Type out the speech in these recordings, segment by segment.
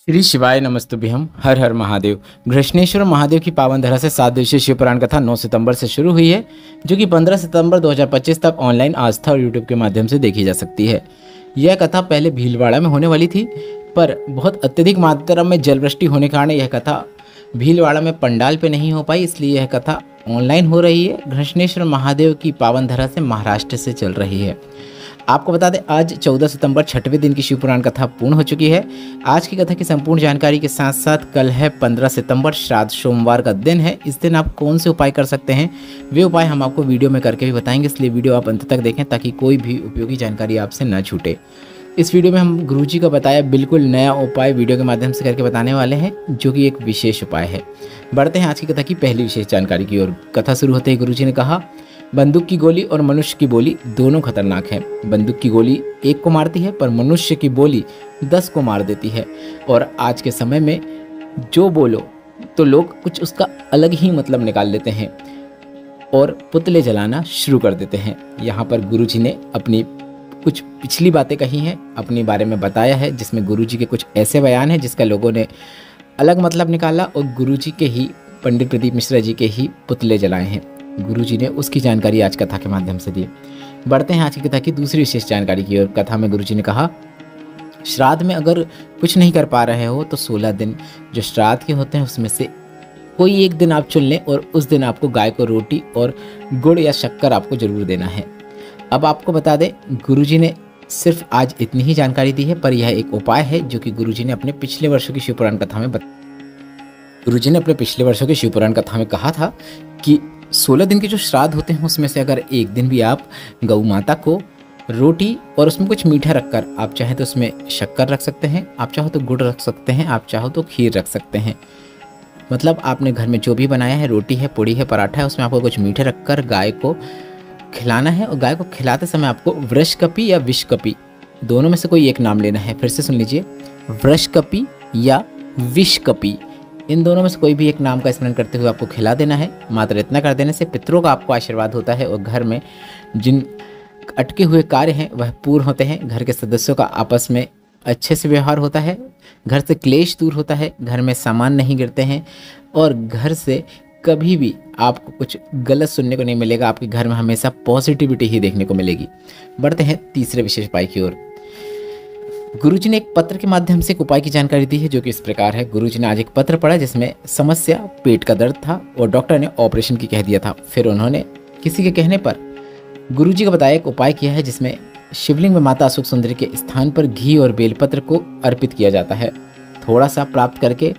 श्री शिवाय नमस्तुभ्यम। हर हर महादेव। घृष्णेश्वर महादेव की पावन धरा से 7 दिवसीय शिव पुराण कथा 9 सितंबर से शुरू हुई है, जो कि 15 सितंबर 2025 तक ऑनलाइन आस्था और यूट्यूब के माध्यम से देखी जा सकती है। यह कथा पहले भीलवाड़ा में होने वाली थी, पर बहुत अत्यधिक मात्रा में जलवृष्टि होने के कारण यह कथा भीलवाड़ा में पंडाल पे नहीं हो पाई, इसलिए यह कथा ऑनलाइन हो रही है। घृष्णेश्वर महादेव की पावन धरा से महाराष्ट्र से चल रही है। आपको बता दें, आज 14 सितंबर 6वें दिन की शिव पुराण कथा पूर्ण हो चुकी है। आज की कथा की संपूर्ण जानकारी के साथ साथ कल है 15 सितंबर, श्राद्ध सोमवार का दिन है। इस दिन आप कौन से उपाय कर सकते हैं, वे उपाय हम आपको वीडियो में करके भी बताएंगे, इसलिए वीडियो आप अंत तक देखें ताकि कोई भी उपयोगी जानकारी आपसे न छूटे। इस वीडियो में हम गुरुजी का बताया बिल्कुल नया उपाय वीडियो के माध्यम से करके बताने वाले हैं, जो कि एक विशेष उपाय है। बढ़ते हैं आज की कथा की पहली विशेष जानकारी की ओर। कथा शुरू होते ही गुरुजी ने कहा, बंदूक की गोली और मनुष्य की बोली दोनों खतरनाक है। बंदूक की गोली एक को मारती है, पर मनुष्य की बोली 10 को मार देती है। और आज के समय में जो बोलो तो लोग कुछ उसका अलग ही मतलब निकाल लेते हैं और पुतले जलाना शुरू कर देते हैं। यहाँ पर गुरुजी ने अपनी कुछ पिछली बातें कही हैं, अपने बारे में बताया है, जिसमें गुरुजी के कुछ ऐसे बयान हैं जिसका लोगों ने अलग मतलब निकाला और गुरुजी के ही पंडित प्रदीप मिश्रा जी के ही पुतले जलाए हैं। गुरुजी ने उसकी जानकारी आज कथा के माध्यम से दी। बढ़ते हैं आज की कथा की दूसरी विशेष जानकारी की ओर। कथा में गुरुजी ने कहा, श्राद्ध में अगर कुछ नहीं कर पा रहे हो तो 16 दिन जो श्राद्ध के होते हैं उसमें से कोई एक दिन आप चुन लें और उस दिन आपको गाय को रोटी और गुड़ या शक्कर आपको जरूर देना है। अब आपको बता दें, गुरुजी ने सिर्फ आज इतनी ही जानकारी दी है, पर यह एक उपाय है जो कि गुरुजी ने अपने पिछले वर्षों की शिवपुराण कथा में कहा था कि 16 दिन के जो श्राद्ध होते हैं उसमें से अगर एक दिन भी आप गौ माता को रोटी और उसमें कुछ मीठा रखकर, आप चाहे तो उसमें शक्कर रख सकते हैं, आप चाहो तो गुड़ रख सकते हैं, आप चाहो तो खीर रख सकते हैं। मतलब आपने घर में जो भी बनाया है, रोटी है, पूड़ी है, पराठा है, उसमें आपको कुछ मीठे रखकर गाय को खिलाना है। और गाय को खिलाते समय आपको वृषकपि या विषकपि दोनों में से कोई एक नाम लेना है। फिर से सुन लीजिए, वृषकपि या विषकपि, इन दोनों में से कोई भी एक नाम का स्मरण करते हुए आपको खिला देना है। मात्र इतना कर देने से पितरों का आपको आशीर्वाद होता है और घर में जिन अटके हुए कार्य हैं वह पूर्ण होते हैं। घर के सदस्यों का आपस में अच्छे से व्यवहार होता है, घर से क्लेश दूर होता है, घर में सामान नहीं गिरते हैं और घर से कभी भी आपको कुछ गलत सुनने को नहीं मिलेगा। आपके घर में हमेशा पॉजिटिविटी ही देखने को मिलेगी। बढ़ते हैं तीसरे विशेष उपाय की ओर। गुरुजी ने एक पत्र के माध्यम से एक उपाय की जानकारी दी है, जो कि इस प्रकार है। गुरुजी ने आज एक पत्र पढ़ा जिसमें समस्या पेट का दर्द था और डॉक्टर ने ऑपरेशन की कह दिया था। फिर उन्होंने किसी के कहने पर गुरुजी का बताया एक उपाय किया है, जिसमें शिवलिंग में माता अशोक सुंदरी के स्थान पर घी और बेलपत्र को अर्पित किया जाता है। थोड़ा सा प्राप्त करके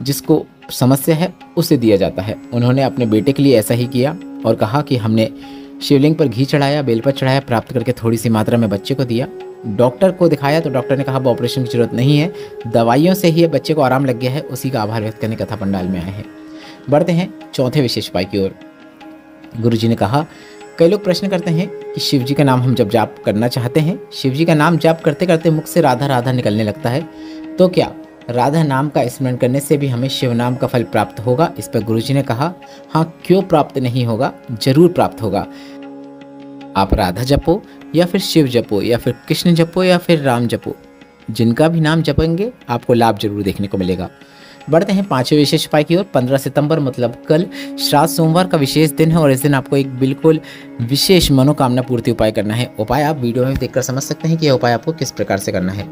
जिसको समस्या है उसे दिया जाता है। उन्होंने अपने बेटे के लिए ऐसा ही किया और कहा कि हमने शिवलिंग पर घी चढ़ाया, बेलपत्र चढ़ाया, प्राप्त करके थोड़ी सी मात्रा में बच्चे को दिया। डॉक्टर को दिखाया तो डॉक्टर ने कहा वो ऑपरेशन की जरूरत नहीं है, दवाइयों से ही बच्चे को आराम लग गया है। उसी का आभार व्यक्त करने कथा पंडाल में आए हैं। बढ़ते हैं चौथे विशेष उपाय की ओर। गुरुजी ने कहा, कई लोग प्रश्न करते हैं कि शिव जी का नाम हम जब जाप करना चाहते हैं, शिव जी का नाम जाप करते करते मुख से राधा राधा निकलने लगता है, तो क्या राधा नाम का स्मरण करने से भी हमें शिव नाम का फल प्राप्त होगा? इस पर गुरुजी ने कहा, हाँ, क्यों प्राप्त नहीं होगा, जरूर प्राप्त होगा। आप राधा जपो या फिर शिव जपो या फिर कृष्ण जपो या फिर राम जपो, जिनका भी नाम जपेंगे आपको लाभ जरूर देखने को मिलेगा। बढ़ते हैं पांचवें विशेष उपाय की ओर। 15 सितंबर मतलब कल श्राद्ध सोमवार का विशेष दिन है और इस दिन आपको एक बिल्कुल विशेष मनोकामना पूर्ति उपाय करना है। उपाय आप वीडियो में देखकर समझ सकते हैं कि यह उपाय आपको किस प्रकार से करना है।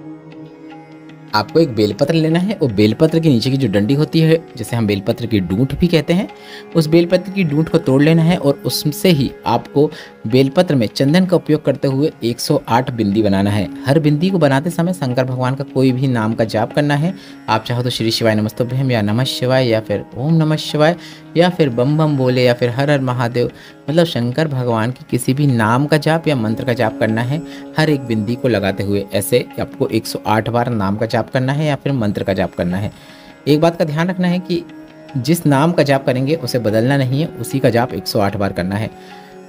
आपको एक बेलपत्र लेना है और बेलपत्र के नीचे की जो डंडी होती है, जिसे हम बेलपत्र की डूंठ भी कहते हैं, उस बेलपत्र की डूंठ को तोड़ लेना है और उससे ही आपको बेलपत्र में चंदन का उपयोग करते हुए 108 बिंदी बनाना है। हर बिंदी को बनाते समय शंकर भगवान का कोई भी नाम का जाप करना है। आप चाहो तो श्री शिवाय नमस्तुभ्यम या नमः शिवाय या फिर ओम नमः शिवाय या फिर बम बम बोले या फिर हर हर महादेव, मतलब शंकर भगवान की किसी भी नाम का जाप या मंत्र का जाप करना है। हर एक बिंदी को लगाते हुए ऐसे आपको 108 बार नाम का जाप करना है या फिर मंत्र का जाप करना है। एक बात का ध्यान रखना है कि जिस नाम का जाप करेंगे उसे बदलना नहीं है, उसी का जाप 108 बार करना है।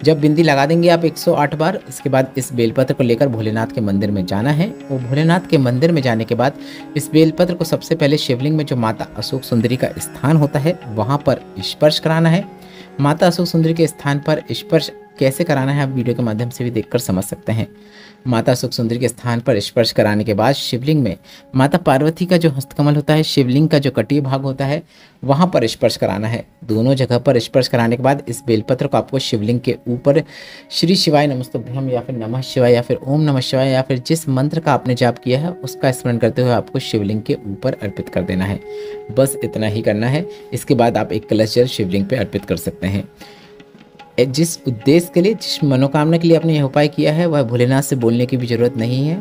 जब बिंदी लगा देंगे आप 108 बार, इसके बाद इस बेलपत्र को लेकर भोलेनाथ के मंदिर में जाना है। और भोलेनाथ के मंदिर में जाने के बाद इस बेलपत्र को सबसे पहले शिवलिंग में जो माता अशोक सुंदरी का स्थान होता है वहाँ पर स्पर्श कराना है। माता अशोक सुंदरी के स्थान पर स्पर्श कैसे कराना है आप वीडियो के माध्यम से भी देखकर समझ सकते हैं। माता सुख सुंदरी के स्थान पर स्पर्श कराने के बाद शिवलिंग में माता पार्वती का जो हस्तकमल होता है, शिवलिंग का जो कटीय भाग होता है, वहाँ पर स्पर्श कराना है। दोनों जगह पर स्पर्श कराने के बाद इस बेलपत्र को आपको शिवलिंग के ऊपर श्री शिवाय नमस्तुभ्यम या फिर नमः शिवाय या फिर ओम नमः शिवाय या फिर जिस मंत्र का आपने जाप किया है उसका स्मरण करते हुए आपको शिवलिंग के ऊपर अर्पित कर देना है। बस इतना ही करना है। इसके बाद आप एक कलश जल शिवलिंग पे अर्पित कर सकते हैं। जिस उद्देश्य के लिए, जिस मनोकामना के लिए आपने यह उपाय किया है, वह भोलेनाथ से बोलने की भी जरूरत नहीं है।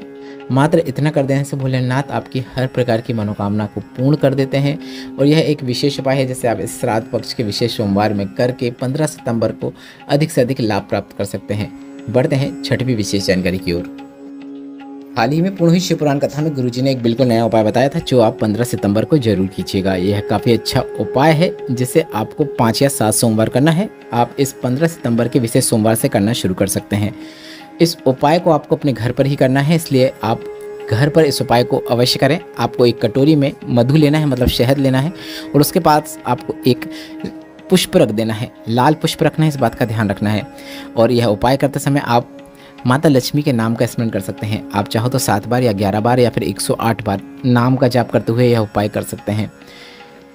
मात्र इतना कर देने से भोलेनाथ आपकी हर प्रकार की मनोकामना को पूर्ण कर देते हैं। और यह एक विशेष उपाय है जिसे आप इस श्राद्ध पक्ष के विशेष सोमवार में करके 15 सितंबर को अधिक से अधिक लाभ प्राप्त कर सकते हैं। बढ़ते हैं 6वीं विशेष जानकारी की ओर। हाल ही में पूर्ण हुई शिव पुराण कथा में गुरुजी ने एक बिल्कुल नया उपाय बताया था जो आप 15 सितंबर को जरूर कीजिएगा। यह काफ़ी अच्छा उपाय है जिसे आपको 5 या 7 सोमवार करना है। आप इस 15 सितंबर के विशेष सोमवार से करना शुरू कर सकते हैं। इस उपाय को आपको अपने घर पर ही करना है, इसलिए आप घर पर इस उपाय को अवश्य करें। आपको एक कटोरी में मधु लेना है, मतलब शहद लेना है, और उसके पास आपको एक पुष्प रख देना है। लाल पुष्प रखना है, इस बात का ध्यान रखना है। और यह उपाय करते समय आप माता लक्ष्मी के नाम का स्मरण कर सकते हैं। आप चाहो तो 7 बार या 11 बार या फिर 108 बार नाम का जाप करते हुए यह उपाय कर सकते हैं।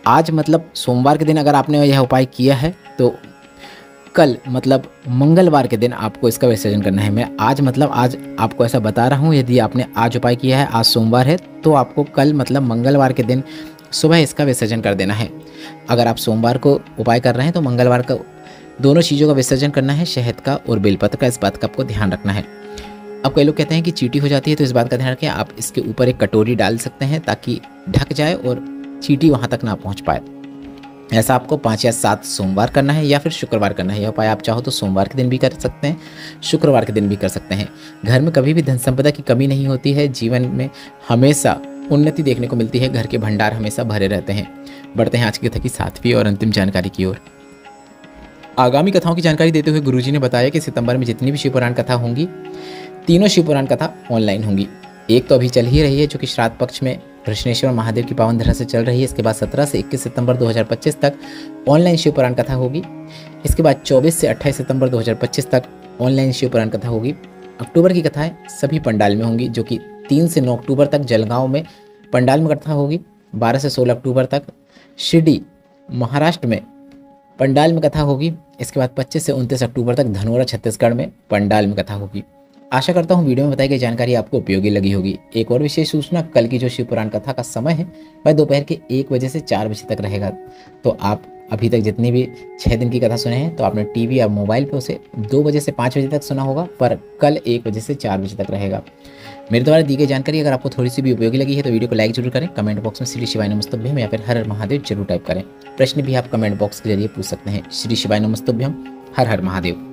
आज मतलब सोमवार के दिन अगर आपने यह उपाय किया है तो कल मतलब मंगलवार के दिन आपको इसका विसर्जन करना है। मैं आज मतलब आज आपको ऐसा बता रहा हूँ। यदि आपने आज उपाय किया है, आज सोमवार है, तो आपको कल मतलब मंगलवार के दिन सुबह इसका विसर्जन कर देना है। अगर आप सोमवार को उपाय कर रहे हैं तो मंगलवार का दोनों चीज़ों का विसर्जन करना है, शहद का और बेलपत्र का। इस बात का आपको ध्यान रखना है। अब कई लोग कहते हैं कि चींटी हो जाती है, तो इस बात का ध्यान रखें। आप इसके ऊपर एक कटोरी डाल सकते हैं ताकि ढक जाए और चींटी वहाँ तक ना पहुँच पाए। ऐसा आपको 5 या 7 सोमवार करना है या फिर शुक्रवार करना है। यह उपाय आप चाहो तो सोमवार के दिन भी कर सकते हैं, शुक्रवार के दिन भी कर सकते हैं। घर में कभी भी धन संपदा की कमी नहीं होती है। जीवन में हमेशा उन्नति देखने को मिलती है। घर के भंडार हमेशा भरे रहते हैं। बढ़ते हैं आज की कथा की 7वीं और अंतिम जानकारी की ओर। आगामी कथाओं की जानकारी देते हुए गुरुजी ने बताया कि सितंबर में जितनी भी शिव पुराण कथा होंगी, तीनों शिव पुराण कथा ऑनलाइन होंगी। एक तो अभी चल ही रही है जो कि श्राद्ध पक्ष में कृष्णेश्वर महादेव की पावन धरा से चल रही है। इसके बाद 17 से 21 सितंबर 2025 तक ऑनलाइन शिव पुराण कथा होगी। इसके बाद 24 से 28 सितंबर 2025 तक ऑनलाइन शिव पुराण कथा होगी। अक्टूबर की कथाएं सभी पंडाल में होंगी, जो कि 3 से 9 अक्टूबर तक जलगांव में पंडाल में कथा होगी। 12 से 16 अक्टूबर तक शिरडी महाराष्ट्र में पंडाल में कथा होगी। इसके बाद 25 से 29 अक्टूबर तक धनोरा छत्तीसगढ़ में पंडाल में कथा होगी। आशा करता हूँ वीडियो में बताई गई जानकारी आपको उपयोगी लगी होगी। एक और विशेष सूचना, कल की जो शिव पुराण कथा का समय है वह दोपहर के 1 बजे से 4 बजे तक रहेगा। तो आप अभी तक जितनी भी 6 दिन की कथा सुने हैं तो आपने टीवी या मोबाइल पे उसे 2 बजे से 5 बजे तक सुना होगा, पर कल 1 बजे से 4 बजे तक रहेगा। मेरे द्वारा दी गई जानकारी अगर आपको थोड़ी सी भी उपयोगी लगी है तो वीडियो को लाइक जरूर करें। कमेंट बॉक्स में श्री शिवाय नमस्तुभ्यम या फिर हर हर महादेव जरूर टाइप करें। प्रश्न भी आप कमेंट बॉक्स के जरिए पूछ सकते हैं। श्री शिवाय नमस्तुभ्यम, हर हर महादेव।